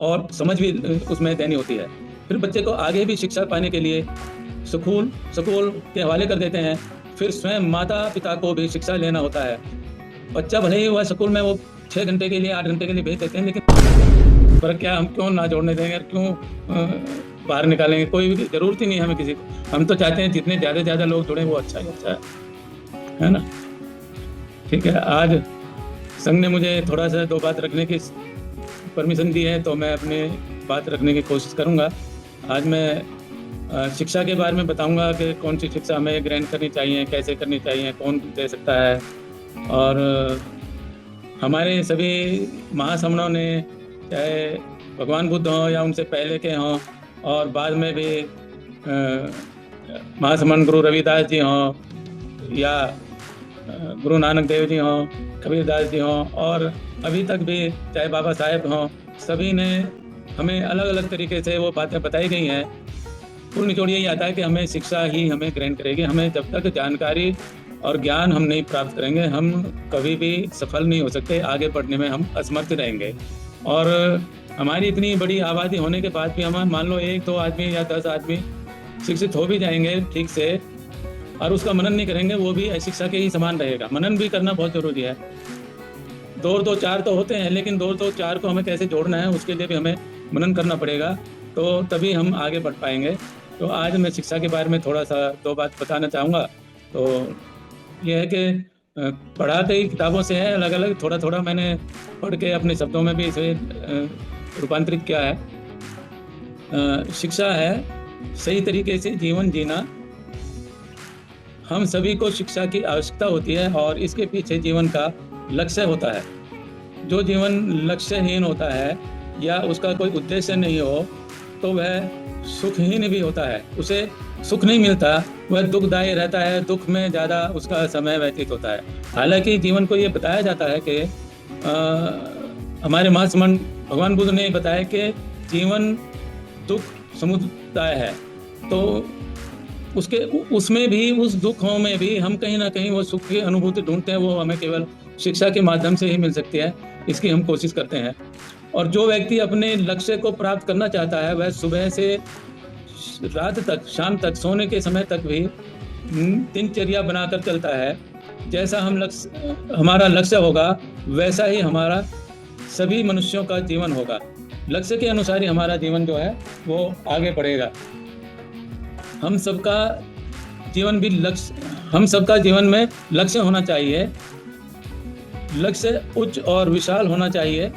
और समझ भी उसमें देनी होती है। फिर बच्चे को आगे भी शिक्षा पाने के लिए स्कूल स्कूल के हवाले कर देते हैं। फिर स्वयं माता-पिता को भी शिक्षा लेना होता है। बच्चा भले ही वह स्कूल में वो 6 घंटे के लिए, 8 घंटे के लिए भेज देते हैं, लेकिन पर क्या हम क्यों ना जोड़ने देंगे, क्यों बाहर निकालेंगे? कोई भी ज़रूरत ही नहीं है हमें किसी को। हम तो चाहते हैं जितने ज़्यादा से ज़्यादा लोग जुड़ें वो अच्छा ही अच्छा है ना? ठीक है, आज संघ ने मुझे थोड़ा-सा 2 बात रखने की परमिशन दी है, तो मैं अपनी बात रखने की कोशिश करूँगा। आज मैं शिक्षा के बारे में बताऊँगा कि कौन-सी शिक्षा हमें ग्रहण करनी चाहिए, कैसे करनी चाहिए, कौन दे सकता है। और हमारे सभी महासमणों ने, चाहे भगवान बुद्ध हों या उनसे पहले के हों, और बाद में भी महासमण गुरु रविदास जी हों या गुरु नानक देव जी हों, कबीरदास जी हों, और अभी तक भी चाहे बाबा साहेब हों, सभी ने हमें अलग-अलग तरीके से वो बातें बताई गई हैं। कुल निचोड़ यही आता है कि हमें शिक्षा ही हमें ग्रहण करेगी। हमें जब तक जानकारी और ज्ञान हम नहीं प्राप्त करेंगे, हम कभी भी सफल नहीं हो सकते, आगे बढ़ने में हम असमर्थ रहेंगे। और हमारी इतनी बड़ी आबादी होने के बाद भी हम मान लो 1-2 आदमी या 10 आदमी शिक्षित हो भी जाएँगे ठीक से, और उसका मनन नहीं करेंगे, वो भी अशिक्षा के ही समान रहेगा। मनन भी करना बहुत ज़रूरी है। 2 और 2 4 तो होते हैं, लेकिन 2 और 2 4 को हमें कैसे जोड़ना है, उसके लिए भी हमें मनन करना पड़ेगा, तो तभी हम आगे बढ़ पाएँगे। तो आज मैं शिक्षा के बारे में थोड़ा-सा 2 बात बताना चाहूँगा। तो ये है कि पढ़ा कई किताबों से है अलग-अलग, थोड़ा-थोड़ा मैंने पढ़ के अपने शब्दों में भी इसे रूपांतरित किया है। शिक्षा है सही तरीके से जीवन जीना। हम सभी को शिक्षा की आवश्यकता होती है और इसके पीछे जीवन का लक्ष्य होता है। जो जीवन लक्ष्यहीन होता है या उसका कोई उद्देश्य नहीं हो, तो वह सुखहीन भी होता है। उसे सुख नहीं मिलता, वह दुखदायी रहता है, दुख में ज़्यादा उसका समय व्यतीत होता है। हालाँकि जीवन को ये बताया जाता है कि हमारे महासमण भगवान बुद्ध ने बताया कि जीवन दुख समुदाय है। तो उसमें भी, उस दुखों में भी हम कहीं न कहीं वो सुख की अनुभूति ढूँढते हैं, वो हमें केवल शिक्षा के माध्यम से ही मिल सकती है। इसकी हम कोशिश करते हैं। और जो व्यक्ति अपने लक्ष्य को प्राप्त करना चाहता है, वह सुबह से रात तक, शाम तक, सोने के समय तक भी दिनचर्या बनाकर चलता है। जैसा हमारा लक्ष्य होगा, वैसा ही हमारा सभी मनुष्यों का जीवन होगा। लक्ष्य के अनुसार ही हमारा जीवन जो है, वो आगे बढ़ेगा। हम सबका जीवन में लक्ष्य होना चाहिए। लक्ष्य उच्च और विशाल होना चाहिए।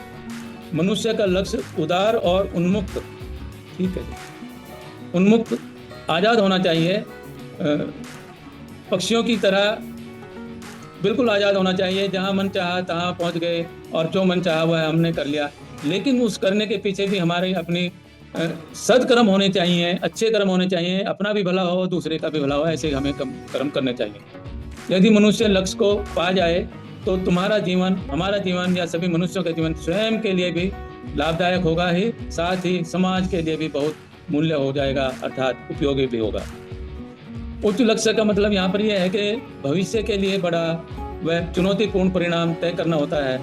मनुष्य का लक्ष्य उदार और उन्मुक्त, ठीक है, उन्मुक्त, आज़ाद होना चाहिए। पक्षियों की तरह बिल्कुल आज़ाद होना चाहिए। जहाँ मन चाहा तहाँ पहुँच गए और जो मन चाहा वह हमने कर लिया। लेकिन उस करने के पीछे भी हमारी अपनी सद्कर्म होने चाहिए, अच्छे कर्म होने चाहिए। अपना भी भला हो, दूसरे का भी भला हो, ऐसे हमें कर्म करने चाहिए। यदि मनुष्य लक्ष्य को पा जाए, तो तुम्हारा जीवन, हमारा जीवन या सभी मनुष्यों का जीवन स्वयं के लिए भी लाभदायक होगा ही, साथ ही समाज के लिए भी बहुत मूल्य हो जाएगा, अर्थात उपयोगी भी होगा। उच्च लक्ष्य का मतलब यहाँ पर यह है कि भविष्य के लिए बड़ा व चुनौतीपूर्ण परिणाम तय करना होता है।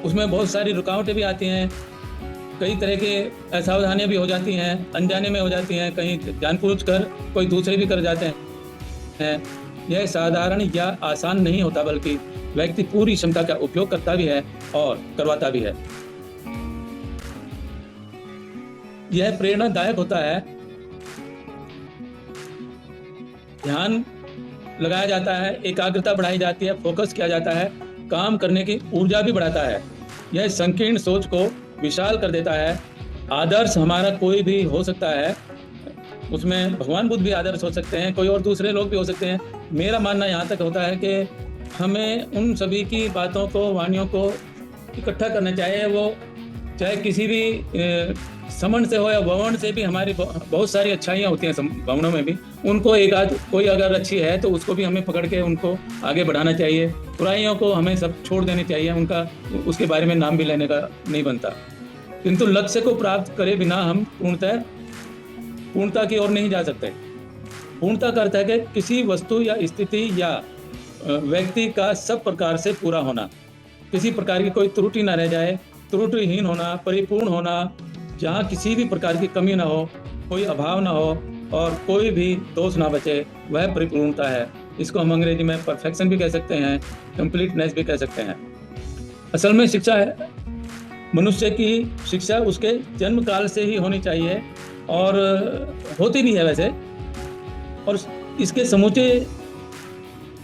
उसमें बहुत सारी रुकावटें भी आती हैं, कई तरह के असावधानियाँ भी हो जाती हैं, अनजाने में हो जाती हैं, कहीं जानबूझकर कोई दूसरे भी कर जाते हैं। यह साधारण या आसान नहीं होता, बल्कि व्यक्ति पूरी क्षमता का उपयोग करता भी है और करवाता भी है। यह प्रेरणादायक होता है। ध्यान लगाया जाता है, एकाग्रता बढ़ाई जाती है, फोकस किया जाता है, काम करने की ऊर्जा भी बढ़ाता है। यह संकीर्ण सोच को विशाल कर देता है। आदर्श हमारा कोई भी हो सकता है, उसमें भगवान बुद्ध भी आदर्श हो सकते हैं, कोई और दूसरे लोग भी हो सकते हैं। मेरा मानना यहाँ तक होता है कि हमें उन सभी की बातों को, वाणियों को इकट्ठा करना चाहिए। वो चाहे किसी भी समण से हो या वर्ण से भी, हमारी बहुत सारी अच्छाइयाँ होती हैं वर्णों में भी। उनको एक आध कोई अगर अच्छी है तो उसको भी हमें पकड़ के उनको आगे बढ़ाना चाहिए। बुराइयों को हमें सब छोड़ देनी चाहिए, उनका उसके बारे में नाम भी लेने का नहीं बनता। किंतु लक्ष्य को प्राप्त करे बिना हम पूर्णता की ओर नहीं जा सकते। पूर्णता का अर्थ है कि किसी वस्तु या स्थिति या व्यक्ति का सब प्रकार से पूरा होना, किसी प्रकार की कोई त्रुटि ना रह जाए, त्रुटिहीन होना, परिपूर्ण होना, जहाँ किसी भी प्रकार की कमी ना हो, कोई अभाव ना हो और कोई भी दोष ना बचे, वह परिपूर्णता है। इसको हम अंग्रेजी में परफेक्शन भी कह सकते हैं, कंप्लीटनेस भी कह सकते हैं। असल में शिक्षा है, मनुष्य की शिक्षा उसके जन्म काल से ही होनी चाहिए और होती भी है वैसे, और इसके समूचे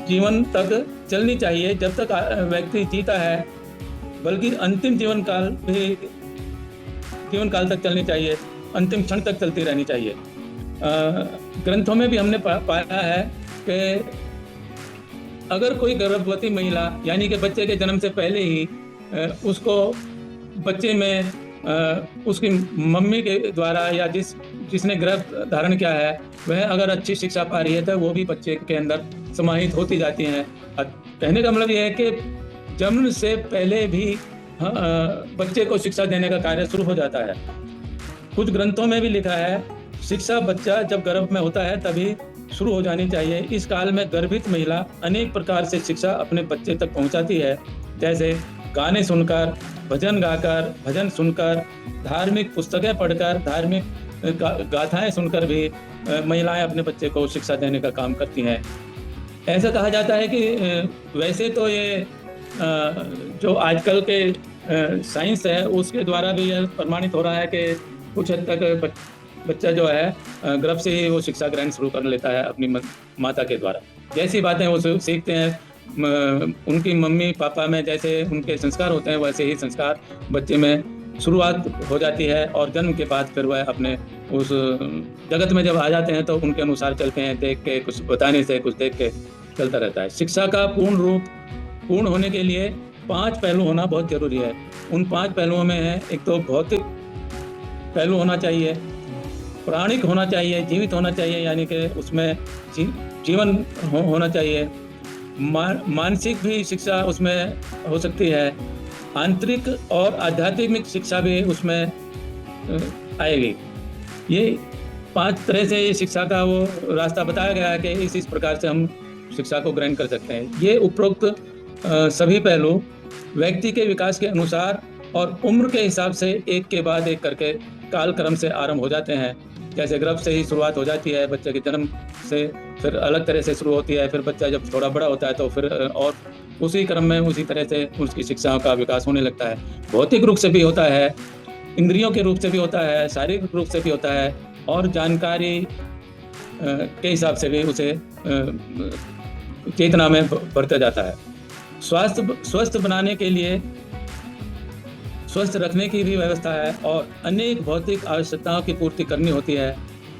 जीवन तक चलनी चाहिए जब तक व्यक्ति जीता है, बल्कि अंतिम जीवन काल तक चलनी चाहिए, अंतिम क्षण तक चलती रहनी चाहिए। ग्रंथों में भी हमने पाया है कि अगर कोई गर्भवती महिला यानी कि बच्चे के जन्म से पहले ही उसको बच्चे में उसकी मम्मी के द्वारा या जिसने गर्भ धारण किया है वह अगर अच्छी शिक्षा पा रही है तो वो भी बच्चे के अंदर समाहित होती जाती हैं। कहने का मतलब यह है कि जन्म से पहले भी बच्चे को शिक्षा देने का कार्य शुरू हो जाता है। कुछ ग्रंथों में भी लिखा है शिक्षा बच्चा जब गर्भ में होता है तभी शुरू हो जानी चाहिए। इस काल में गर्भित महिला अनेक प्रकार से शिक्षा अपने बच्चे तक पहुंचाती है, जैसे गाने सुनकर, भजन गाकर, भजन सुनकर, धार्मिक पुस्तकें पढ़कर, धार्मिक गाथाएं सुनकर भी महिलाएं अपने बच्चे को शिक्षा देने का काम करती हैं। ऐसा कहा जाता है कि वैसे तो ये जो आजकल के साइंस है उसके द्वारा भी यह प्रमाणित हो रहा है कि कुछ हद तक बच्चा जो है गर्भ से ही वो शिक्षा ग्रहण शुरू कर लेता है अपनी माता के द्वारा। जैसी बातें वो सीखते हैं, उनकी मम्मी पापा में जैसे उनके संस्कार होते हैं वैसे ही संस्कार बच्चे में शुरुआत हो जाती है और जन्म के बाद फिर वह अपने उस जगत में जब आ जाते हैं तो उनके अनुसार चलते हैं, देख के कुछ बताने से कुछ देख के चलता रहता है। शिक्षा का पूर्ण होने के लिए 5 पहलू होना बहुत जरूरी है। उन 5 पहलुओं में है, एक तो भौतिक पहलू होना चाहिए, प्राणिक होना चाहिए, जीवित होना चाहिए यानी कि उसमें जीवन होना चाहिए, मानसिक भी शिक्षा उसमें हो सकती है, आंतरिक और आध्यात्मिक शिक्षा भी उसमें आएगी। ये 5 तरह से शिक्षा का वो रास्ता बताया गया है कि इस प्रकार से हम शिक्षा को ग्रहण कर सकते हैं। ये उपरोक्त सभी पहलू व्यक्ति के विकास के अनुसार और उम्र के हिसाब से एक के बाद एक करके कालक्रम से आरंभ हो जाते हैं। जैसे गर्भ से ही शुरुआत हो जाती है, बच्चे के जन्म से फिर अलग तरह से शुरू होती है, फिर बच्चा जब थोड़ा बड़ा होता है तो फिर और उसी क्रम में उसी तरह से उसकी शिक्षाओं का विकास होने लगता है। भौतिक रूप से भी होता है, इंद्रियों के रूप से भी होता है, शारीरिक रूप से भी होता है और जानकारी के हिसाब से भी उसे चेतना में बढ़ता जाता है। स्वस्थ बनाने के लिए स्वस्थ रखने की भी व्यवस्था है और अनेक भौतिक आवश्यकताओं की पूर्ति करनी होती है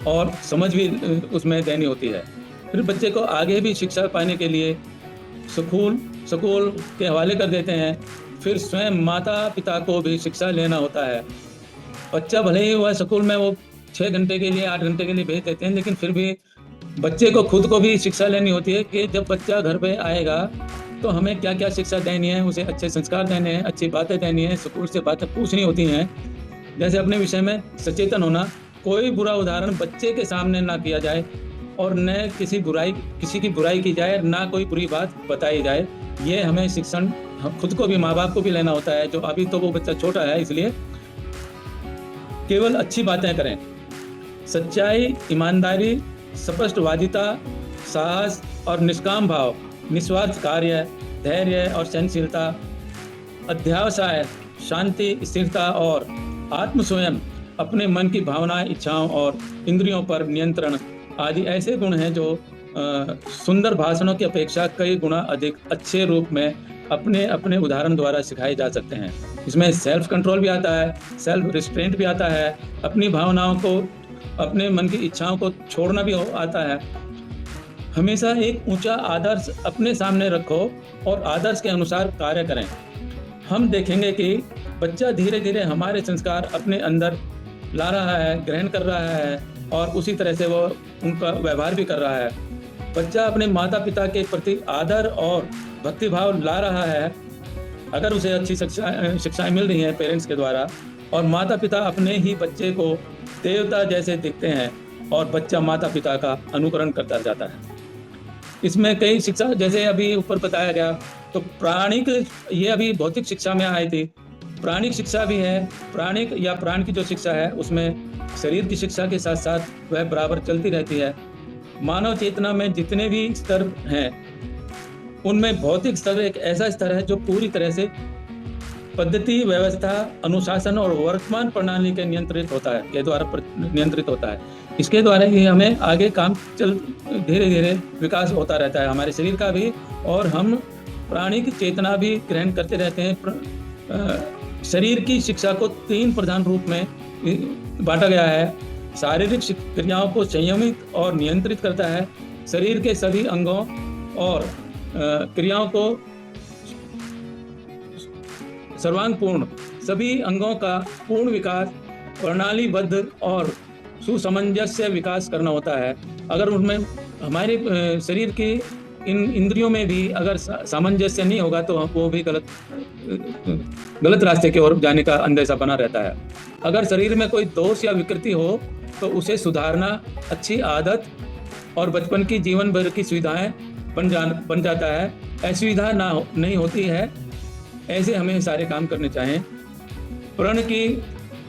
और समझ भी उसमें देनी होती है। फिर बच्चे को आगे भी शिक्षा पाने के लिए स्कूल के हवाले कर देते हैं। फिर स्वयं माता पिता को भी शिक्षा लेना होता है। बच्चा भले ही वह स्कूल में वो 6 घंटे के लिए 8 घंटे के लिए भेज देते हैं, लेकिन फिर भी बच्चे को खुद को भी शिक्षा लेनी होती है कि जब बच्चा घर पे आएगा तो हमें क्या क्या शिक्षा देनी है, उसे अच्छे संस्कार देने हैं, अच्छी बातें देनी है, स्कूल से बातें पूछनी होती हैं। जैसे अपने विषय में सचेतन होना, कोई बुरा उदाहरण बच्चे के सामने ना किया जाए और न किसी की बुराई की जाए, ना कोई बुरी बात बताई जाए। ये हमें शिक्षण खुद को भी, माँ बाप को भी लेना होता है। जो अभी तो वो बच्चा छोटा है इसलिए केवल अच्छी बातें करें। सच्चाई, ईमानदारी, स्पष्टवादिता, साहस और निष्काम भाव, निस्वार्थ कार्य, धैर्य और सहनशीलता, अध्यावसाय, शांति, स्थिरता और आत्म स्वयं, अपने मन की भावनाएं, इच्छाओं और इंद्रियों पर नियंत्रण आदि ऐसे गुण हैं जो सुंदर भाषणों की अपेक्षा कई गुना अधिक अच्छे रूप में अपने अपने उदाहरण द्वारा सिखाए जा सकते हैं। इसमें सेल्फ कंट्रोल भी आता है, सेल्फ रिस्ट्रेंट भी आता है, अपनी भावनाओं को, अपने मन की इच्छाओं को छोड़ना भी आता है। हमेशा एक ऊंचा आदर्श अपने सामने रखो और आदर्श के अनुसार कार्य करें। हम देखेंगे कि बच्चा धीरे धीरे हमारे संस्कार अपने अंदर ला रहा है, ग्रहण कर रहा है और उसी तरह से वो उनका व्यवहार भी कर रहा है। बच्चा अपने माता पिता के प्रति आदर और भक्तिभाव ला रहा है अगर उसे अच्छी शिक्षाएं मिल रही हैं पेरेंट्स के द्वारा, और माता पिता अपने ही बच्चे को देवता जैसे दिखते हैं और बच्चा माता पिता का अनुकरण करता जाता है। इसमें कई शिक्षा, जैसे अभी ऊपर बताया गया, तो प्राणिक, ये अभी भौतिक शिक्षा में आई थी, प्राणिक शिक्षा भी है। प्राणिक या प्राण की जो शिक्षा है उसमें शरीर की शिक्षा के साथ साथ वह बराबर चलती रहती है। मानव चेतना में जितने भी स्तर हैं उनमें भौतिक स्तर एक ऐसा स्तर है जो पूरी तरह से पद्धति, व्यवस्था, अनुशासन और वर्तमान प्रणाली के नियंत्रित होता है के द्वारा नियंत्रित होता है। इसके द्वारा ही हमें आगे काम धीरे धीरे विकास होता रहता है हमारे शरीर का भी, और हम प्राणिक चेतना भी ग्रहण करते रहते हैं। शरीर की शिक्षा को 3 प्रधान रूप में बांटा गया है। शारीरिक क्रियाओं को संयमित और नियंत्रित करता है। शरीर के सभी अंगों और क्रियाओं को सर्वांगपूर्ण, सभी अंगों का पूर्ण विकास, प्रणालीबद्ध और सुसमंजस्य विकास करना होता है। अगर उनमें हमारे शरीर की इन इंद्रियों में भी अगर सामंजस्य नहीं होगा तो वो भी गलत रास्ते की ओर जाने का अंदेशा बना रहता है। अगर शरीर में कोई दोष या विकृति हो तो उसे सुधारना अच्छी आदत और बचपन की जीवन भर की सुविधाएं बन जाता है। असुविधा नहीं होती है। ऐसे हमें सारे काम करने चाहिए। प्राण की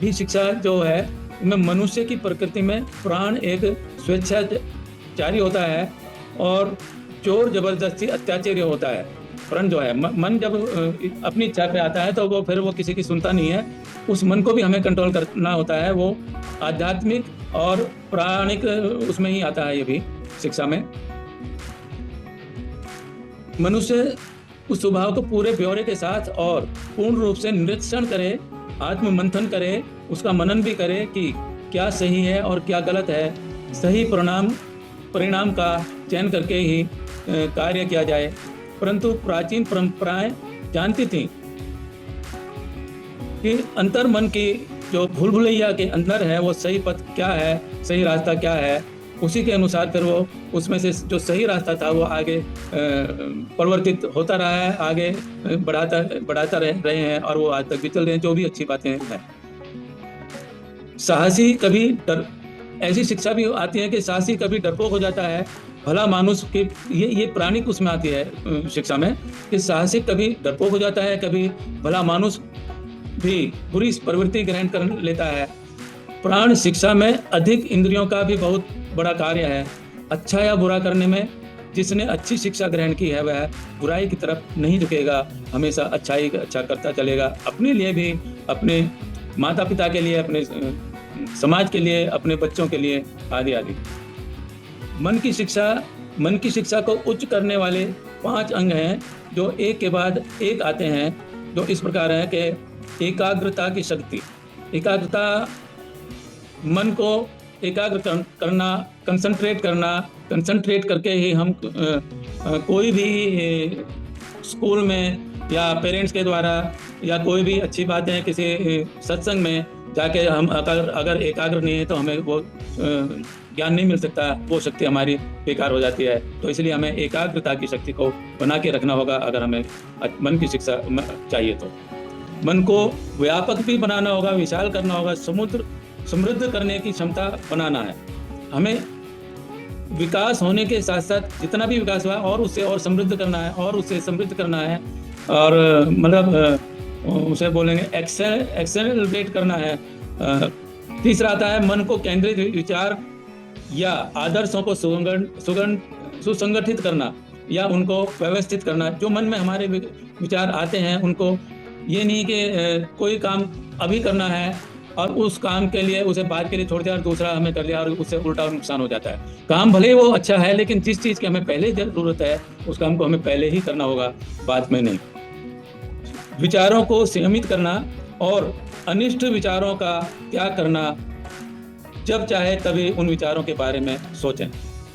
भी शिक्षा जो है में मनुष्य की प्रकृति में प्राण एक स्वेच्छाचारी होता है और जोर जबरदस्ती अत्याचारी होता है। प्राण जो है मन जब अपनी इच्छा पे आता है तो वो किसी की सुनता नहीं है। उस मन को भी हमें कंट्रोल करना होता है। वो आध्यात्मिक और प्राणिक उसमें ही आता है। ये भी शिक्षा में मनुष्य उस स्वभाव को पूरे ब्यौरे के साथ और पूर्ण रूप से निरीक्षण करे, आत्म मंथन करे, उसका मनन भी करे कि क्या सही है और क्या गलत है। सही परिणाम का चयन करके ही कार्य किया जाए। परंतु प्राचीन परंपराएं जानती थीं कि अंतर मन की जो भूल-भुलैया के अंदर है वो सही पथ क्या है, सही रास्ता क्या है, उसी के अनुसार फिर वो उसमें से जो सही रास्ता था वो आगे परिवर्तित होता रहा है, आगे बढ़ाता रहे हैं और वो आज तक भी चल रहे हैं। जो भी अच्छी बातें हैं। साहसी कभी ऐसी शिक्षा भी आती है कि साहसी कभी डरपोक हो जाता है। भला मानुष के ये प्राणिक उसमें आती है शिक्षा में कि साहसी कभी डरपोक हो जाता है, कभी भला मानुष भी बुरी प्रवृत्ति ग्रहण कर लेता है। प्राण शिक्षा में अधिक इंद्रियों का भी बहुत बड़ा कार्य है। अच्छा या बुरा करने में जिसने अच्छी शिक्षा ग्रहण की है वह बुराई की तरफ नहीं झुकेगा, हमेशा अच्छाई अच्छा करता चलेगा, अपने लिए भी, अपने माता पिता के लिए, अपने समाज के लिए, अपने बच्चों के लिए आदि आदि। मन की शिक्षा को उच्च करने वाले 5 अंग हैं जो एक के बाद एक आते हैं, जो इस प्रकार है कि एकाग्रता की शक्ति। एकाग्रता मन को एकाग्र करना, कंसंट्रेट करके ही हम कोई भी स्कूल में या पेरेंट्स के द्वारा या कोई भी अच्छी बातें किसी सत्संग में जाके हम अगर एकाग्र नहीं है तो हमें वो ज्ञान नहीं मिल सकता, वो शक्ति हमारी बेकार हो जाती है। तो इसलिए हमें एकाग्रता की शक्ति को बना के रखना होगा अगर हमें मन की शिक्षा चाहिए तो। मन को व्यापक भी बनाना होगा, विशाल करना होगा, समृद्ध करने की क्षमता बनाना है। हमें विकास होने के साथ साथ जितना भी विकास हुआ और उससे और समृद्ध करना है और उससे समृद्ध करना है और मतलब उसे बोलेंगे एक्सेलरेट करना है। तीसरा आता है मन को केंद्रित विचार या आदर्शों को सुसंगठित करना या उनको व्यवस्थित करना। जो मन में हमारे विचार आते हैं उनको ये नहीं कि कोई काम अभी करना है और उस काम के लिए उसे बाद के लिए छोड़ दिया और दूसरा हमें कर लिया और उससे उल्टा नुकसान हो जाता है। काम भले वो अच्छा है लेकिन जिस चीज़ की हमें पहले जरूरत है उस काम को हमें पहले ही करना होगा, बाद में नहीं। विचारों को सीमित करना और अनिष्ट विचारों का त्याग करना। जब चाहे तभी उन विचारों के बारे में सोचें।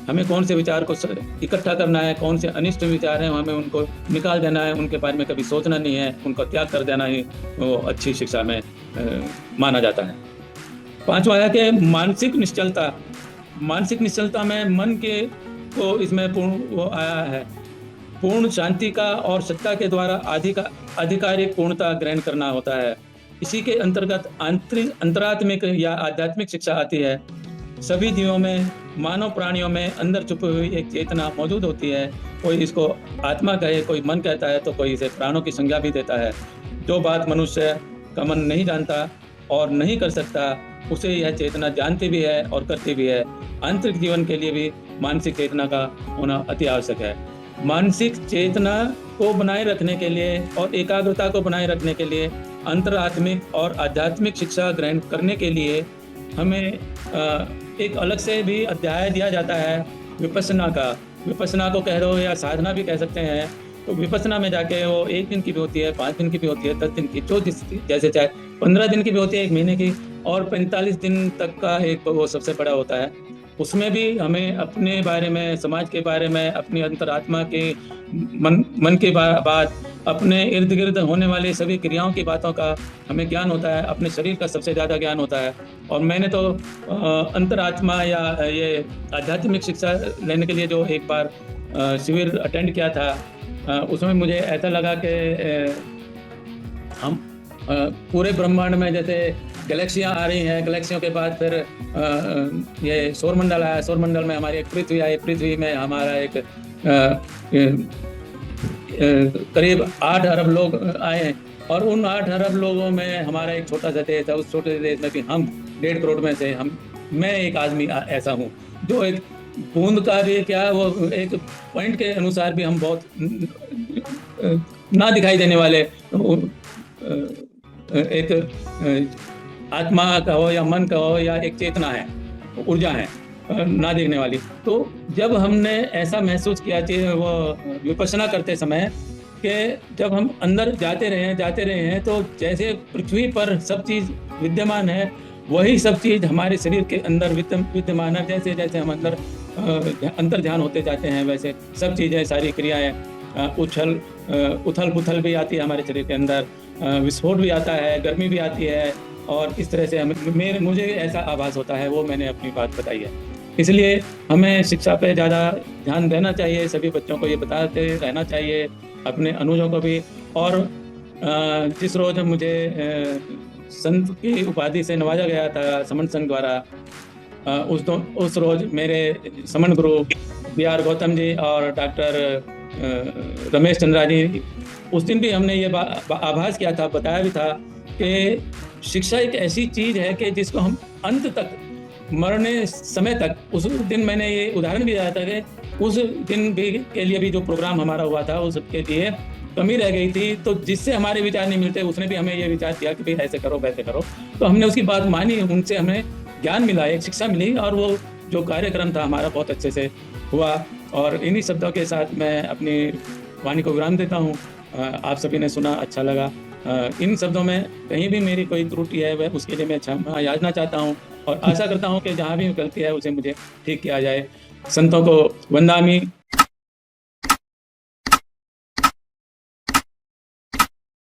हमें कौन से विचार को इकट्ठा करना है, कौन से अनिष्ट विचार हैं हमें उनको निकाल देना है, उनके बारे में कभी सोचना नहीं है, उनका त्याग कर देना ही वो अच्छी शिक्षा में माना जाता है। 5वां है कि मानसिक निश्चलता में मन के को इसमें पूर्ण वो आया है। पूर्ण शांति का और सत्ता के द्वारा आधिकारिक पूर्णता ग्रहण करना होता है। इसी के अंतर्गत अंतरात्मिक या आध्यात्मिक शिक्षा आती है। सभी जीवों में, मानव प्राणियों में अंदर छुपी हुई एक चेतना मौजूद होती है। कोई इसको आत्मा कहे, कोई मन कहता है तो कोई इसे प्राणों की संज्ञा भी देता है। जो बात मनुष्य का मन नहीं जानता और नहीं कर सकता, उसे यह चेतना जानती भी है और करती भी है। आंतरिक जीवन के लिए भी मानसिक चेतना का होना अति आवश्यक है। मानसिक चेतना को बनाए रखने के लिए और एकाग्रता को बनाए रखने के लिए अंतरात्मिक और आध्यात्मिक शिक्षा ग्रहण करने के लिए हमें एक अलग से भी अध्याय दिया जाता है विपश्यना का। विपश्यना को कह दो या साधना भी कह सकते हैं। तो विपश्यना में जाके वो 1 दिन की भी होती है, 5 दिन की भी होती है, 10 दिन की, जो जैसे चाहे, 15 दिन की भी होती है, 1 महीने की, और 45 दिन तक का एक वो सबसे बड़ा होता है। उसमें भी हमें अपने बारे में, समाज के बारे में, अपनी अंतरात्मा के मन की बात, अपने इर्द गिर्द होने वाली सभी क्रियाओं की बातों का हमें ज्ञान होता है, अपने शरीर का सबसे ज़्यादा ज्ञान होता है। और मैंने तो अंतरात्मा या ये आध्यात्मिक शिक्षा लेने के लिए जो एक बार शिविर अटेंड किया था, उसमें मुझे ऐसा लगा कि हम पूरे ब्रह्मांड में जैसे गैलेक्सियाँ आ रही हैं, गैलेक्सियों के बाद फिर ये सौरमंडल आया, सौरमंडल में हमारी एक पृथ्वी आई, पृथ्वी में हमारा एक करीब 8 अरब लोग आए, और उन 8 अरब लोगों में हमारा एक छोटा सा देश है। उस छोटे से देश में भी हम 1.5 करोड़ में से मैं एक आदमी ऐसा हूँ जो एक बूंद का भी क्या, वो एक पॉइंट के अनुसार भी हम बहुत ना दिखाई देने वाले एक आत्मा का हो या मन का हो या एक चेतना है, ऊर्जा है ना देखने वाली। तो जब हमने ऐसा महसूस किया कि वो विपश्यना करते समय कि जब हम अंदर जाते रहे हैं तो जैसे पृथ्वी पर सब चीज़ विद्यमान है, वही सब चीज़ हमारे शरीर के अंदर विद्यमान है। जैसे जैसे हम अंतर ध्यान होते जाते हैं, वैसे सब चीज़ें, सारी क्रियाएं, उथल पुथल भी आती है हमारे शरीर के अंदर, विस्फोट भी आता है, गर्मी भी आती है, और इस तरह से मुझे ऐसा आभास होता है। वो मैंने अपनी बात बताई है। इसलिए हमें शिक्षा पे ज़्यादा ध्यान देना चाहिए, सभी बच्चों को ये बताते रहना चाहिए, अपने अनुजों को भी। और जिस रोज़ मुझे संत की उपाधि से नवाजा गया था समन संघ द्वारा, उस रोज़ मेरे समन गुरु B.R. गौतम जी और डॉक्टर रमेश चंद्रा जी, उस दिन भी हमने ये आभास किया था, बताया भी था कि शिक्षा एक ऐसी चीज़ है कि जिसको हम अंत तक, मरने समय तक, उस दिन मैंने ये उदाहरण भी दिया था कि उस दिन भी के लिए भी जो प्रोग्राम हमारा हुआ था उसके लिए कमी रह गई थी, तो जिससे हमारे विचार नहीं मिलते उसने भी हमें ये विचार दिया कि भाई ऐसे करो वैसे करो। तो हमने उसकी बात मानी, उनसे हमें ज्ञान मिला, एक शिक्षा मिली, और वो जो कार्यक्रम था हमारा बहुत अच्छे से हुआ। और इन्हीं शब्दों के साथ मैं अपनी वाणी को विराम देता हूँ। आप सभी ने सुना, अच्छा लगा। इन शब्दों में कहीं भी मेरी कोई त्रुटि है वह उसके लिए मैं क्षमा याचना चाहता हूँ, और आशा करता हूँ कि जहाँ भी गलती है उसे मुझे ठीक किया जाए। संतों को वंदामि।